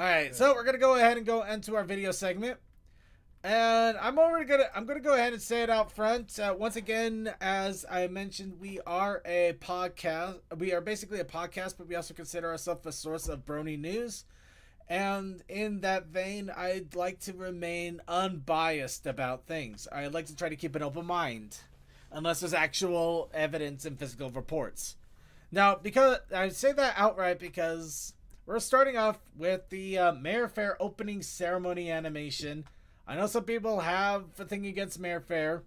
Alright, so we're gonna go ahead and go into our video segment. And I'm gonna go ahead and say it out front. Once again, as I mentioned, we are a podcast. We are basically a podcast, but we also consider ourselves a source of Brony news. And in that vein, I'd like to remain unbiased about things. I'd like to try to keep an open mind, unless there's actual evidence and physical reports. Now, because I say that outright because we're starting off with the Mayor Fair opening ceremony animation. I know some people have a thing against Mayor Fair.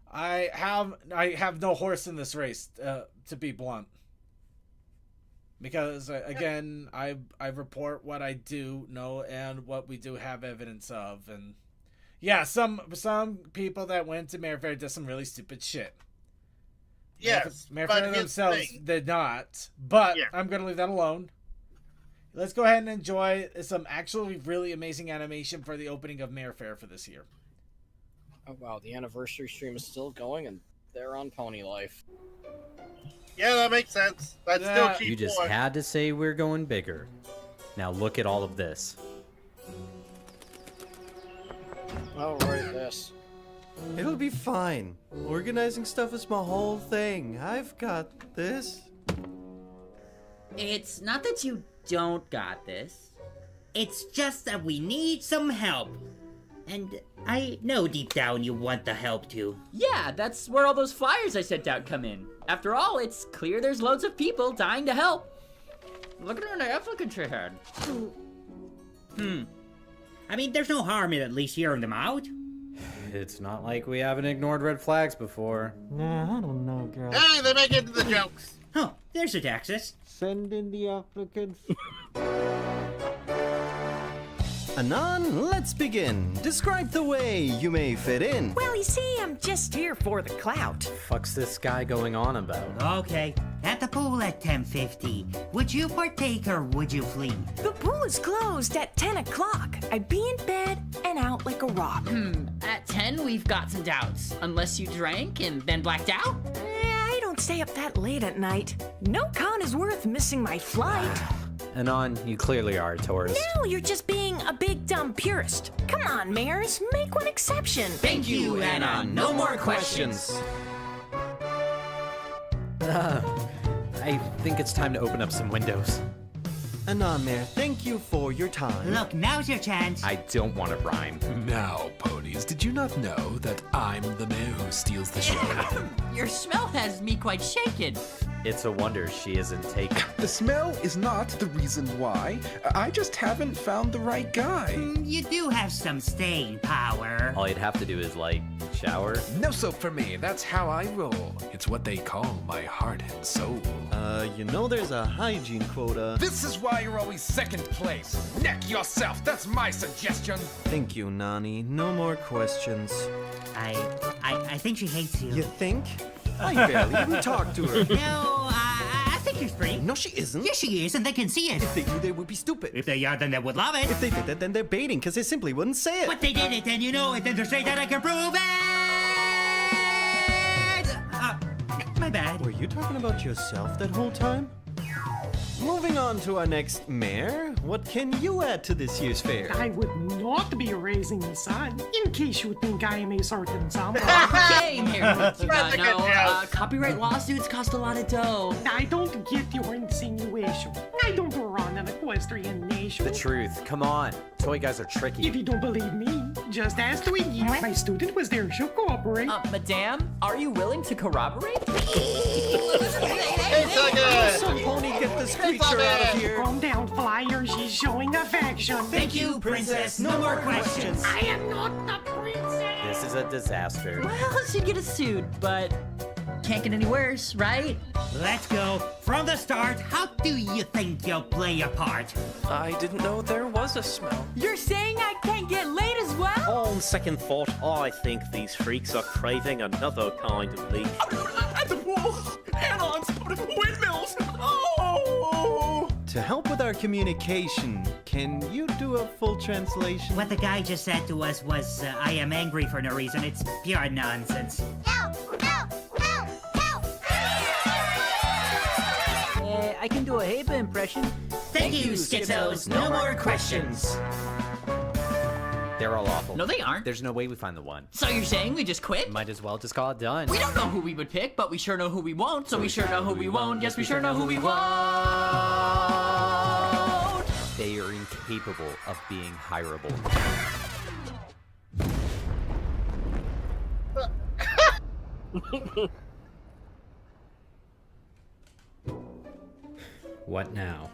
I have no horse in this race, to be blunt. Because again, I report what I do know and what we do have evidence of, and yeah, some people that went to Mayor Fair did some really stupid shit. Yes, Mayor Fair themselves did not, but yeah. I'm gonna leave that alone. Let's go ahead and enjoy some actually really amazing animation for the opening of Mayor Fair for this year. Oh wow, the anniversary stream is still going, and they're on Pony Life. Yeah, that makes sense. That's still cheap. You just had to say we're going bigger. Now look at all of this. Oh, right, this. It'll be fine. Organizing stuff is my whole thing. I've got this. It's not that you don't got this. It's just that we need some help. And I know deep down you want the help too. Yeah, that's where all those flyers I sent out come in. After all, it's clear there's loads of people dying to help. Look at the applicant you had. I mean, there's no harm in at least hearing them out. It's not like we haven't ignored red flags before. Nah, I don't know, girl. Hey, they make it to the jokes. Oh, there's a Daxus. Send in the applicants. Anon, let's begin. Describe the way you may fit in. Well, you see, I'm just here for the clout. Fuck's this guy going on about? Okay, at the pool at 10:50. Would you partake or would you flee? The pool is closed at 10 o'clock. I'd be in bed and out like a rock. At 10, we've got some doubts. Unless you drank and then blacked out? I don't stay up that late at night. No con is worth missing my flight. Anon, you clearly are a tourist. No, you're just being a big dumb purist. Come on, mayors, make one exception. Thank you, Anon. No more questions. I think it's time to open up some windows. Anon, Mayor, thank you for your time. Look, now's your chance. I don't want to rhyme. Now, ponies, did you not know that I'm the mayor who steals the show? Your smell has me quite shaken. It's a wonder she isn't taken. The smell is not the reason why. I just haven't found the right guy. You do have some staying power. All you'd have to do is, like, shower. No soap for me. That's how I roll. It's what they call my heart and soul. You know there's a hygiene quota. This is why you're always second place. Neck yourself. That's my suggestion. Thank you, Nani. No more questions. I think she hates you. You think? I barely even talked to her. No, I think you're free. No, she isn't. Yes, she is, and they can see it. If they knew, they would be stupid. If they are, then they would love it. If they did that, then they're baiting, because they simply wouldn't say it. But they did it, and you know it, and they're saying that I can prove it! My bad. Were you talking about yourself that whole time? Moving on to our next mayor, what can you add to this year's fair? I would not be raising the sun, in case you think I am a certain someone. Okay, Mayor, you gotta know, copyright lawsuits cost a lot of dough. I don't get your insinuation. I don't run an equestrian nation. The truth. Come on. Toy guys are tricky. If you don't believe me, just ask Twiggy. My student was there. She'll cooperate. Madame, are you willing to corroborate? It's so good. Some pony, get this creature out of here. Calm down, Flyer. She's showing affection. Thank you, Princess. No more questions. I am not the princess. This is a disaster. Well, she'd get a suit, but can't get any worse, right? Let's go. From the start, how do you think you'll play your part? I didn't know there was a smell. You're saying I can't get laid as well? On second thought, I think these freaks are craving another kind of leaf. At the pool. Anon's windmills. Oh! To help with our communication, can you do a full translation? What the guy just said to us was, I am angry for no reason. It's pure nonsense. I can do a Heba impression. Thank you, Schizos. No more questions. They're all awful. No, they aren't. There's no way we find the one. So you're saying we just quit? Might as well just call it done. We don't know who we would pick, but we sure know who we won't. So we sure know who we won't. Yes, we sure know who we won't. They are incapable of being hireable. What now?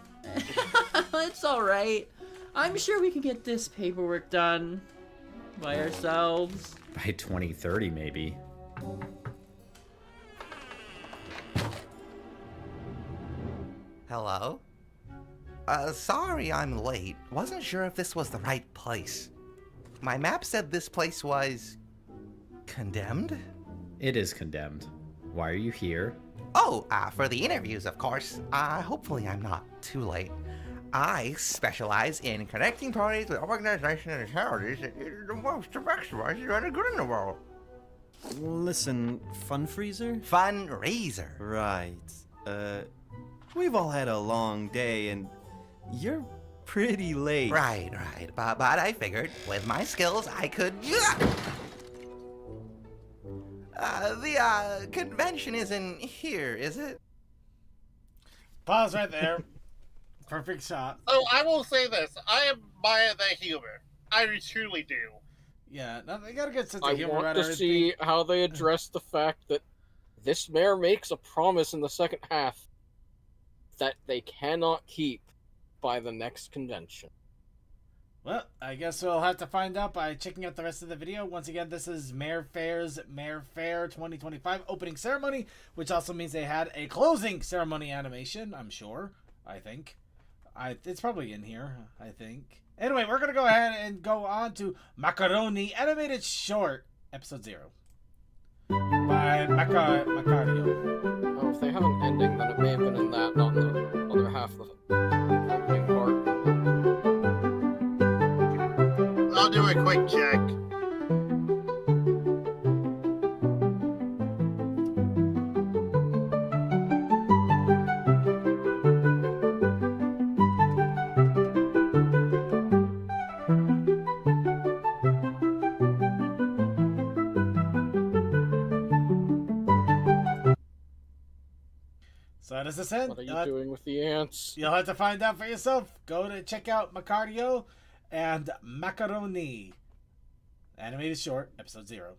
It's alright. I'm sure we can get this paperwork done by ourselves. By 2030, maybe. Hello? Sorry I'm late. Wasn't sure if this was the right place. My map said this place was... condemned? It is condemned. Why are you here? Oh, for the interviews, of course. Hopefully I'm not too late. I specialize in connecting parties with organizations and charities that is the most maximized and good in the world. Listen, Fun Freezer? Fundraiser. Right. We've all had a long day, and you're pretty late. Right. But I figured with my skills I could... the convention isn't here, is it? Pause right there. Perfect shot. Oh, I will say this. I admire their humor. I truly do. Yeah, no, they got a good sense of I humor. want to see how they address the fact that this mayor makes a promise in the second half that they cannot keep by the next convention. Well, I guess we'll have to find out by checking out the rest of the video. Once again, this is Mayor Fair's Mayor Fair 2025 opening ceremony, which also means they had a closing ceremony animation, I'm sure. I think. It's probably in here, I think. Anyway, we're going to go ahead and go on to Macaroni Animated Short, Episode 0. By Macario. Oh, if they have an ending, then it may have been in that, not in the other half of the opening part. I'll do a quick check. So how does this end? What are you doing with the ants? You'll have to find out for yourself. Go to check out Macario and Macaroni. Animated short, episode 0.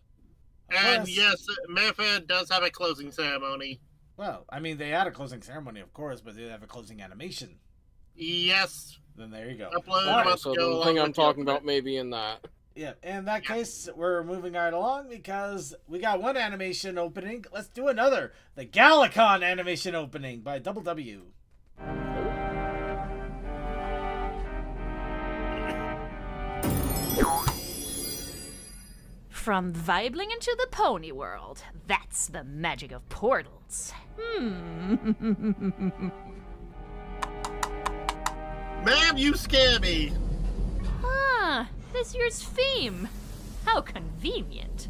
And yes, Mayfair does have a closing ceremony. Well, I mean, they had a closing ceremony, of course, but they have a closing animation. Yes. Then there you go. Upload So the thing I'm talking about may be in that. Yeah, in that case, we're moving right along because we got one animation opening. Let's do another. The Galacon animation opening by Double W. From Vibling into the pony world. That's the magic of portals. Ma'am, you scare me. Ah, this year's theme. How convenient.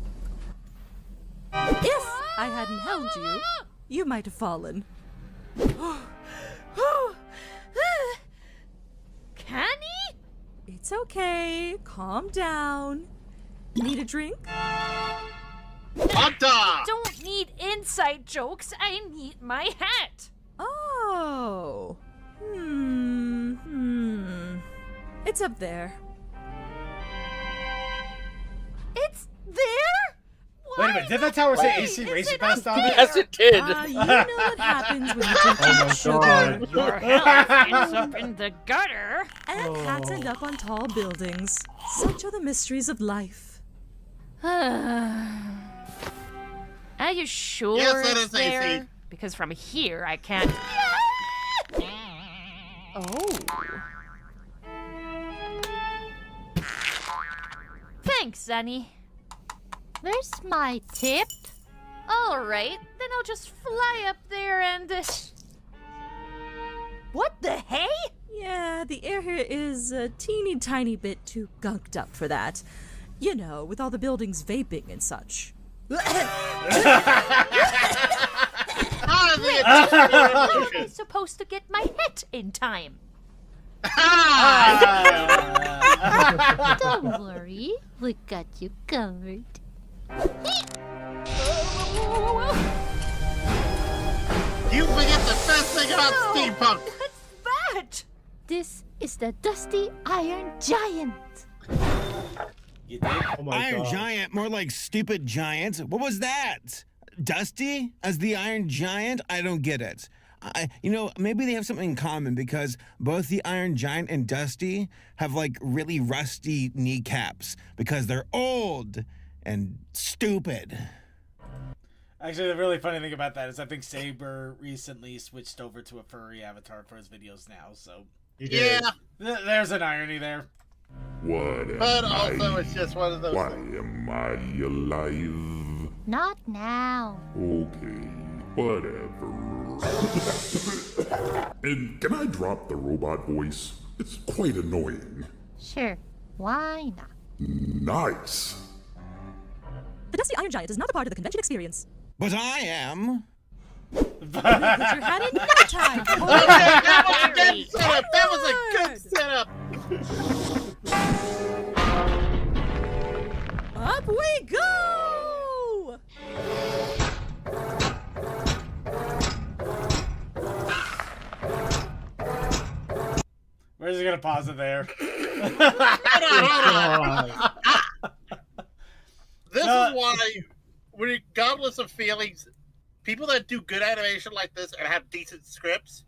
If I hadn't held you, you might have fallen. Canny? It's okay. Calm down. Need a drink? Hunter! Don't need inside jokes. I need my hat. Oh. It's up there. It's there? Wait a minute, did that tower say AC Racer Best on it? Yes, it did. You know what happens when you drink too much sugar. Your health ends up in the gutter. And hats end up on tall buildings. Such are the mysteries of life. Are you sure Yes, that it's is there? AC. Because from here I can't. Oh. Thanks, Sunny. There's my tip. All right, then I'll just fly up there and. What the hey? Yeah, the air here is a teeny tiny bit too gunked up for that. You know, with all the buildings vaping and such. Hi, Causing How am I a supposed to get my hit in time? Don't worry, we got you covered. You forget the best thing about steampunk. What's that? This is the Dusty Iron Giant. You think? Oh Iron Giant, more like stupid giant. What was that? Dusty as the Iron Giant? I don't get it. Maybe they have something in common because both the Iron Giant and Dusty have like really rusty kneecaps because they're old and stupid. Actually, the really funny thing about that is I think Saber recently switched over to a furry avatar for his videos now, so... Yeah. There's an irony there. But also, it's just one of those Why things. am I alive? Not now. Okay, whatever. And can I drop the robot voice? It's quite annoying. Sure, why not? Nice. The Dusty Iron Giant is not a part of the convention experience. But I am. Put your hat in no time. That was a good setup. That was a good setup. Up we go! Where's he gonna pause it there? This is why, regardless of feelings, people that do good animation like this and have decent scripts.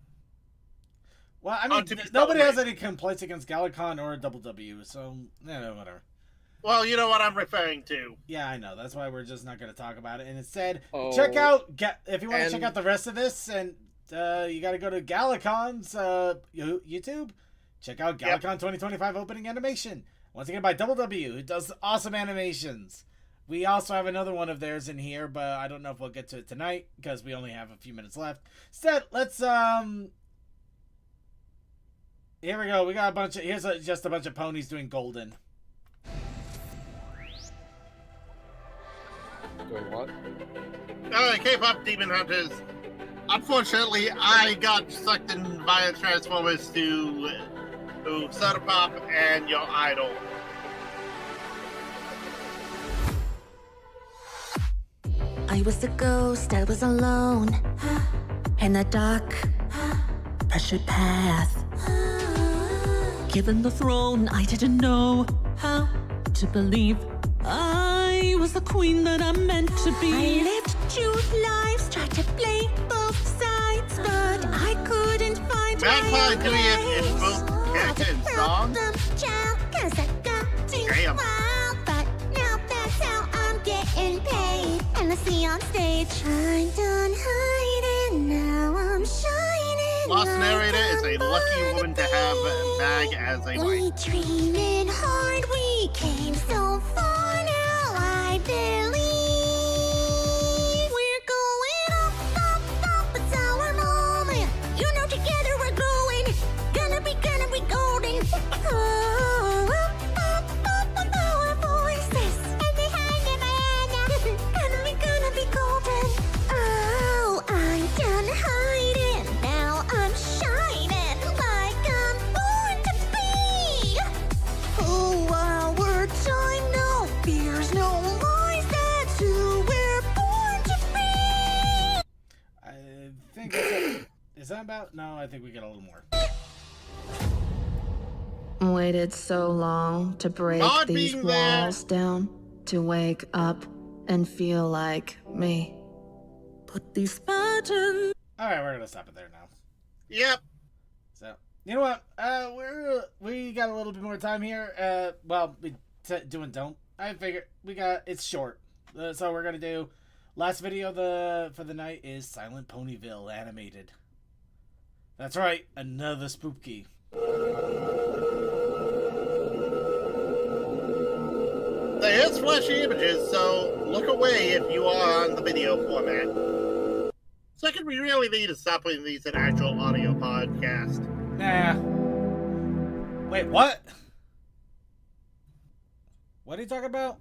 Well, I mean, nobody has any complaints against Galacon or Double W, so, whatever. Well, you know what I'm referring to. Yeah, I know. That's why we're just not going to talk about it. And instead, check out, if you want to check out the rest of this, and you got to go to Galacon's YouTube. Check out Galacon 2025 opening animation. Once again by Double W, who does awesome animations. We also have another one of theirs in here, but I don't know if we'll get to it tonight because we only have a few minutes left. Instead, let's here we go. We got a bunch of just a bunch of ponies doing golden. Doing what? K-pop Demon Hunters. Unfortunately, I got sucked in via Transformers to Soda Pop and Your Idol. I was a ghost, I was alone in a dark, pressured path. Given the throne, I didn't know how to believe I was the queen that I'm meant to be. I lived 2 lives, tried to play both sides, but I couldn't find Magpie doing it in both character and song? Damn. But now that's how I'm getting paid. And I see on stage, I'm done hiding, now I'm shining. Lost Narrator is a lucky woman to have Mag as a wife. We dreamed hard, we came so far, now I believe we're going up, it's our moment. You know together we're growing, gonna be golden. Oh, up, our voices, and behind them, gonna be golden. Oh, I'm done hiding, now I'm shining like I'm born to be. Oh, our time, no fears, no lies, that's who we're born to be. I think that's it. Is that about? No, I think we get a little more. Waited so long to break Not these being there. walls down, to wake up and feel like me. Put these buttons. All right, we're gonna stop it there now. Yep. So you know what? We got a little bit more time here. Well, we do and don't. I figure it's short, so we're gonna do last video for the night is Silent Ponyville animated. That's right, another spooky. There is flashy images, so look away if you are on the video format. Second, we really need to stop putting these in actual audio podcast. Nah. Wait, what? What are you talking about?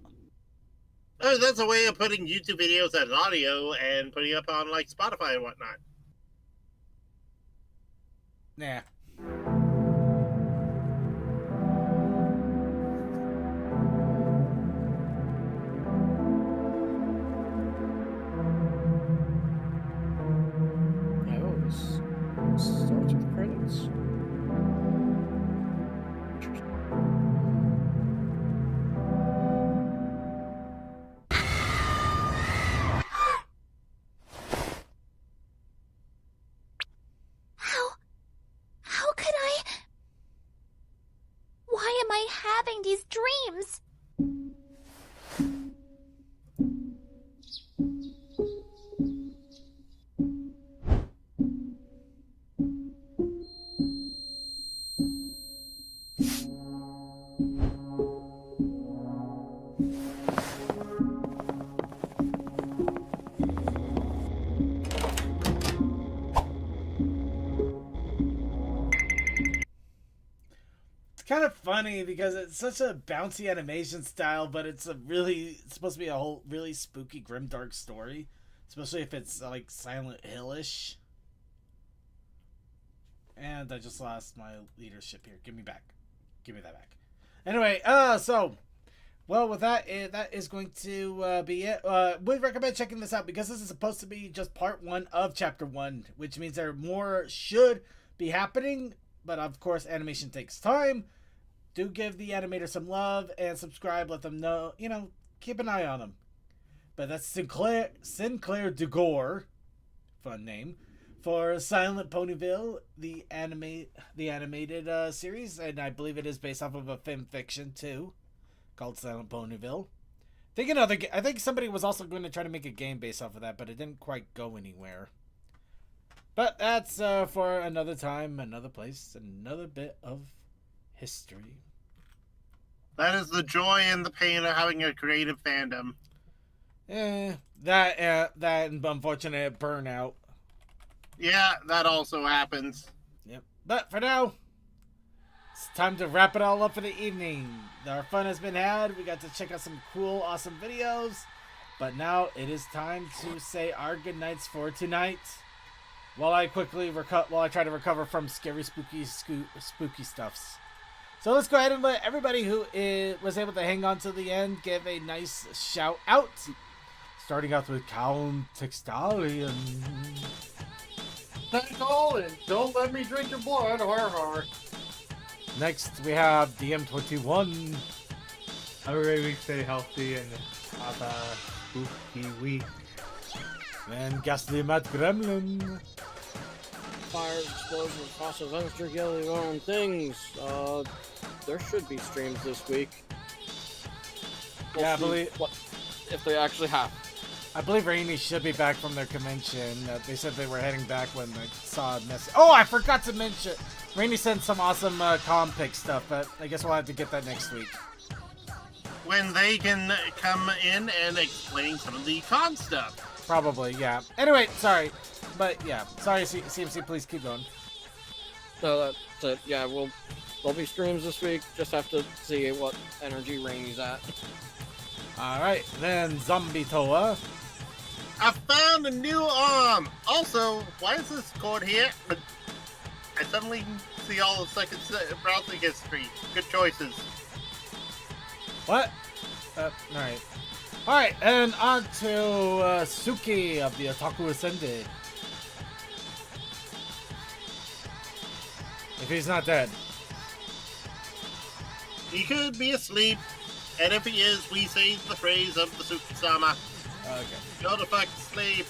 Oh, that's a way of putting YouTube videos as audio and putting up on like Spotify and whatnot. Nah. Oh, this starts with credits. How could I? Why am I having these dreams? It's kind of funny because it's such a bouncy animation style, but it's supposed to be a whole really spooky, grimdark story, especially if it's like Silent Hill-ish. And I just lost my leadership here. Give me back. Give me that back. Anyway, well, with that, that is going to be it. Would recommend checking this out because this is supposed to be just part 1 of chapter 1, which means there more should be happening. But of course, animation takes time. Do give the animator some love and subscribe. Let them know, keep an eye on them. But that's Sinclair Degore, fun name, for Silent Ponyville, the animated series, and I believe it is based off of a fan fiction too, called Silent Ponyville. I think somebody was also going to try to make a game based off of that, but it didn't quite go anywhere. But that's for another time, another place, another bit of history. That is the joy and the pain of having a creative fandom. That and unfortunate burnout. Yeah, that also happens. Yep. But for now, it's time to wrap it all up for the evening. Our fun has been had. We got to check out some cool, awesome videos. But now it is time to say our goodnights for tonight. While I try to recover from scary, spooky stuffs. So let's go ahead and let everybody who was able to hang on to the end give a nice shout out. Starting out with Count Textalion. Thank all, and don't let me drink your blood, har har. Next we have DM21. Have a great week, stay healthy, and have a spooky week. Then Ghastly Matt Gremlin. Fire, explosion, fossils, extra yellow on things. There should be streams this week. Yeah, I believe if they actually have. I believe Rainy should be back from their convention. They said they were heading back when I saw a message. Oh, I forgot to mention. Rainy sent some awesome Compic stuff, but I guess we'll have to get that next week. When they can come in and explain some of the con stuff. Probably, yeah. Anyway, sorry. But yeah, sorry, CMC, please keep going. So that's it. Yeah, there'll be streams this week. Just have to see what energy Rainy's at. Alright, then Zombie Toa. I found a new arm. Also, why is this cord here? I suddenly see all the second browsing history. Good choices. What? Alright. Alright, and on to Suki of the Otaku Ascended. If he's not dead. He could be asleep, and if he is, we say the phrase of the Suki-sama. Okay. Go to fuck sleep.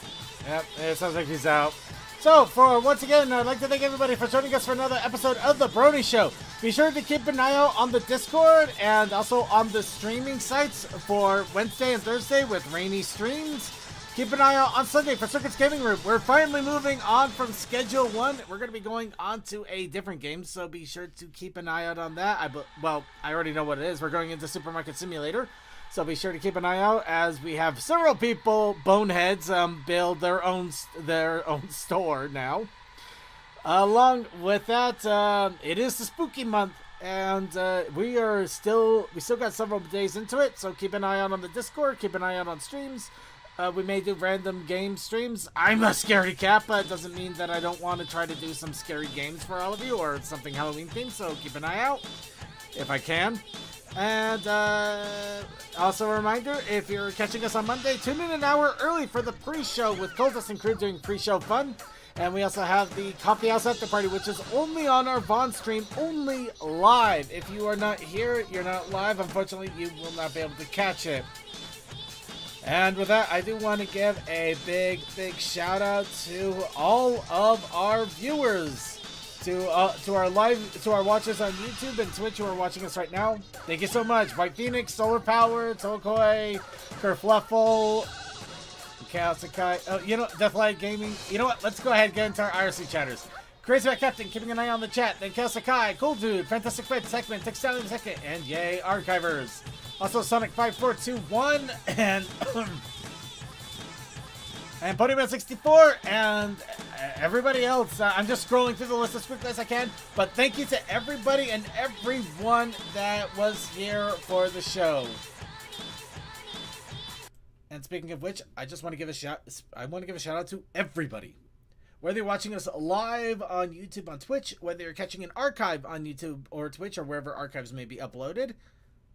Yep, it sounds like he's out. So, once again, I'd like to thank everybody for joining us for another episode of The Brony Show. Be sure to keep an eye out on the Discord and also on the streaming sites for Wednesday and Thursday with Rainy streams. Keep an eye out on Sunday for Circuit's Gaming Room. We're finally moving on from Schedule 1. We're going to be going on to a different game, so be sure to keep an eye out on that. I already know what it is. We're going into Supermarket Simulator, so be sure to keep an eye out as we have several people, boneheads, build their own store now. Along with that, it is the spooky month, and we still got several days into it, so keep an eye out on the Discord, keep an eye out on streams. we may do random game streams. I'm a scaredy cat, but it doesn't mean that I don't want to try to do some scary games for all of you or something Halloween themed, so keep an eye out if I can. And also a reminder, if you're catching us on Monday, tune in an hour early for the pre-show with Coldest and crew doing pre-show fun. And we also have the Coffee House After Party, which is only on our Vaughn stream, only live. If you are not here, you're not live. Unfortunately, you will not be able to catch it. And with that, I do want to give a big shout out to all of our viewers, to our watchers on YouTube and Twitch who are watching us right now. Thank you so much, White Phoenix, Solar Power, Tokoi, Kerfluffle, Chaos Sakai. Oh, you know, Deathlight Gaming. You know what? Let's go ahead and get into our IRC chatters. Crazy Rat Captain, keeping an eye on the chat. Then Chaos Sakai, Cool Dude, Fantastic Fred, Techman, Textile in a second, and yay, Archivers. Also Sonic5421 and and Ponyman64 and everybody else. I'm just scrolling through the list as quickly as I can, but thank you to everybody and everyone that was here for the show. And speaking of which, I just want to give a shout out to everybody. Whether you're watching us live on YouTube, on Twitch, whether you're catching an archive on YouTube or Twitch or wherever archives may be uploaded,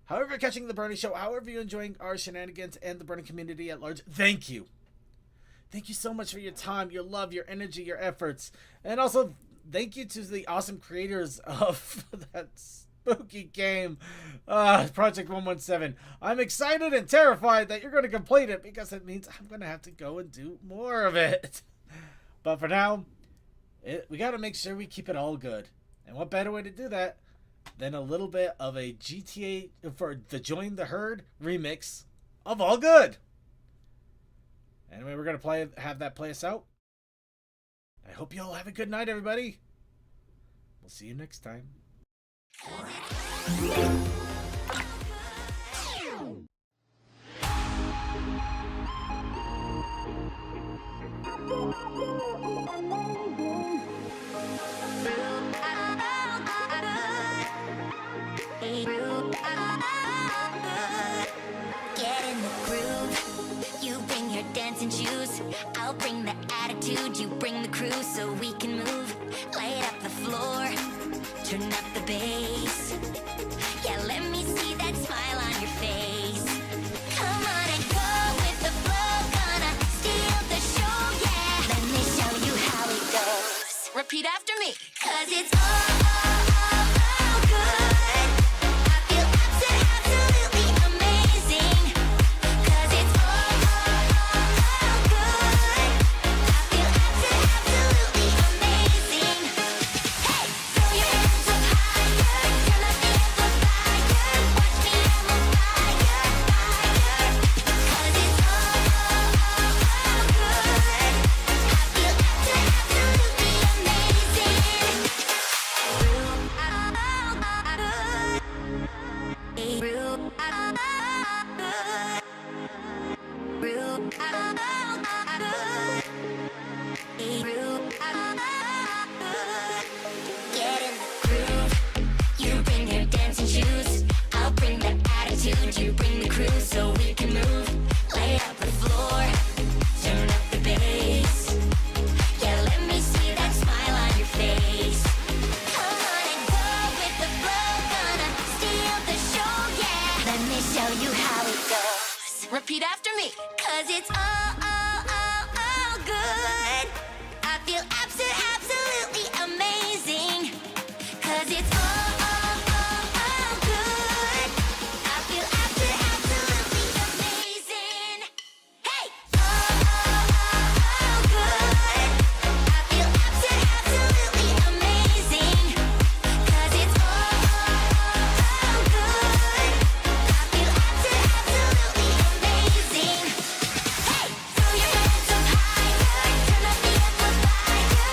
however you're catching the Brony Show, however you're enjoying our shenanigans and the Brony community at large, thank you. Thank you so much for your time, your love, your energy, your efforts. And also, thank you to the awesome creators of that spooky game, Project 117. I'm excited and terrified that you're going to complete it because it means I'm going to have to go and do more of it. But for now, we got to make sure we keep it all good. And what better way to do that than a little bit of a GTA for the Join the Herd remix of All Good. Anyway, we're going to have that play us out. I hope you all have a good night, everybody. We'll see you next time. Get in the groove. You bring your dancing shoes. I'll bring the attitude. You bring the crew so we can move. Light up the floor. Turn up the bass. Yeah, let me see that smile on your face. Come on and go with the flow. Gonna steal the show, yeah. Let me show you how it goes. Repeat after me. 'Cause it's all good. I feel absolutely amazing. 'Cause it's all good. I feel absolutely amazing. Hey, throw your hands up higher. Turn up the amplifier. Watch me amplify fire. 'Cause it's all good. I feel absolutely amazing. Get in the groove. You bring your dancing shoes. I'll bring the attitude. You bring the crew so we can move. Light up the floor. Turn up the bass. Yeah, let me see that smile on your face. Come on and go with the flow. Gonna steal the show, yeah. Let me show you how it goes. Repeat after me. 'Cause it's all good. I feel absolutely amazing. 'Cause it's all good. I feel absolutely amazing. Hey! All good. I feel absolutely amazing. 'Cause it's all good. I feel absolutely amazing. Hey! Throw your hands up higher. Turn up the amplifier.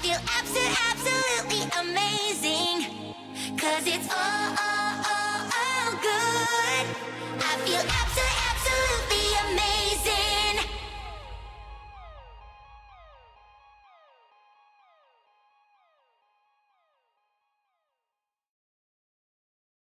feel absolutely amazing. 'Cause it's all good. I feel absolutely